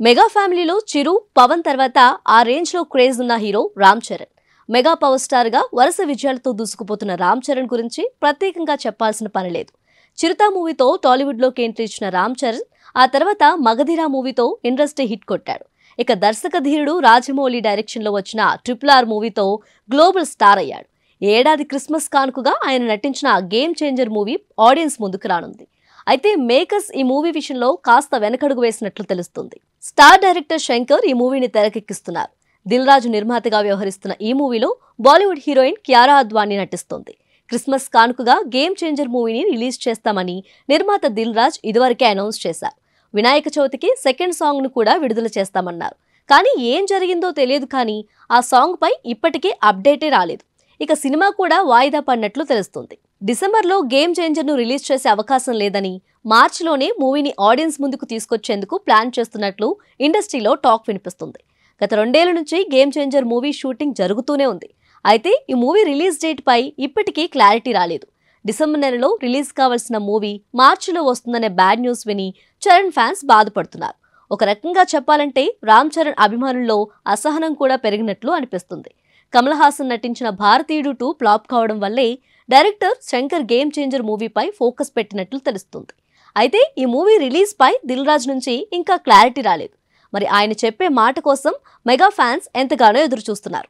Mega ఫ్యామిలీలో చిరు పవన్ తర్వాత ఆ రేంజ్ లో క్రేజ్ ఉన్న hero Ram Charan. Mega power star గా వరుస విజయాలతో దూసుకుపోతున్న రామ్ చరణ్ గురించి ప్రత్యేకంగా చెప్పాల్సిన పని లేదు. చిరుత మూవీతో టాలీవుడ్ లోకి ఎంట్రీ ఇచ్చిన రామ్ చరణ్ ఆ తర్వాత మగధీర మూవీతో ఇండస్ట్రీ హిట్ కొట్టాడు. ఇక దర్శక ధీరుడు రాజమౌళి డైరెక్షన్ లో వచ్చిన RRR మూవీతో గ్లోబల్ స్టార్ అయ్యాడు. ఏడాది క్రిస్మస్ కానుకగా ఆయన నటించిన గేమ్ చేంజర్ మూవీ ఆడియన్స్ ముందుకు రానుంది. అయితే మేకర్స్ ఈ మూవీ విషయంలో కాస్త వెనకడుగు వేసినట్లు తెలుస్తుంది. స్టార్ డైరెక్టర్ శంకర్ ఈ మూవీని తెరకెక్కిస్తున్నారు. దిల్ రాజు నిర్మాతగా వ్యవహరిస్తున్న ఈ మూవీలో బాలీవుడ్ హీరోయిన్ కియారా అద్వానీ నటిస్తోంది. క్రిస్మస్ కానుకగా గేమ్ చేంజర్ మూవీని రిలీజ్ చేస్తామని నిర్మాత దిల్ రాజ్ ఇదివరకే అనౌన్స్ చేశారు. వినాయక చవితికి సెకండ్ సాంగ్ ను కూడా విడుదల చేస్తామన్నారు. కానీ ఏం జరిగిందో తెలియదు. కానీ ఆ సాంగ్ పై ఇప్పటికే అప్డేటే రాలేదు. ఇక సినిమా కూడా వాయిదా పడినట్లు తెలుస్తుంది. డిసెంబర్లో గేమ్ చేంజర్ ను రిలీజ్ చేసే అవకాశం లేదని, మార్చిలోనే మూవీని ఆడియన్స్ ముందుకు తీసుకొచ్చేందుకు ప్లాన్ చేస్తున్నట్లు ఇండస్ట్రీలో టాక్ వినిపిస్తుంది. గత 2 ఏళ్ల నుంచి గేమ్ చేంజర్ మూవీ షూటింగ్ జరుగుతూనే ఉంది. అయితే ఈ మూవీ రిలీజ్ డేట్ పై ఇప్పటికీ క్లారిటీ రాలేదు. డిసెంబర్ నెలలో రిలీజ్ కావాల్సిన మూవీ మార్చిలో వస్తుందనే బ్యాడ్ న్యూస్ విని చరణ్ ఫ్యాన్స్ బాధపడుతున్నారు. ఒక రకంగా చెప్పాలంటే రామ్ చరణ్ అభిమానుల్లో అసహనం కూడా పెరిగినట్లు అనిపిస్తుంది. కమల్ హాసన్ నటించిన భారతీయుడు 2 ఫ్లాప్ కావడం వల్లే డైరెక్టర్ శంకర్ గేమ్ చేంజర్ మూవీపై ఫోకస్ పెట్టినట్లు తెలుస్తుంది. అయితే ఈ మూవీ రిలీజ్ పై దిల్ రాజ్ నుంచి ఇంకా క్లారిటీ రాలేదు. మరి ఆయన చెప్పే మాట కోసం మెగా ఫ్యాన్స్ ఎంతగానో ఎదురు చూస్తున్నారు.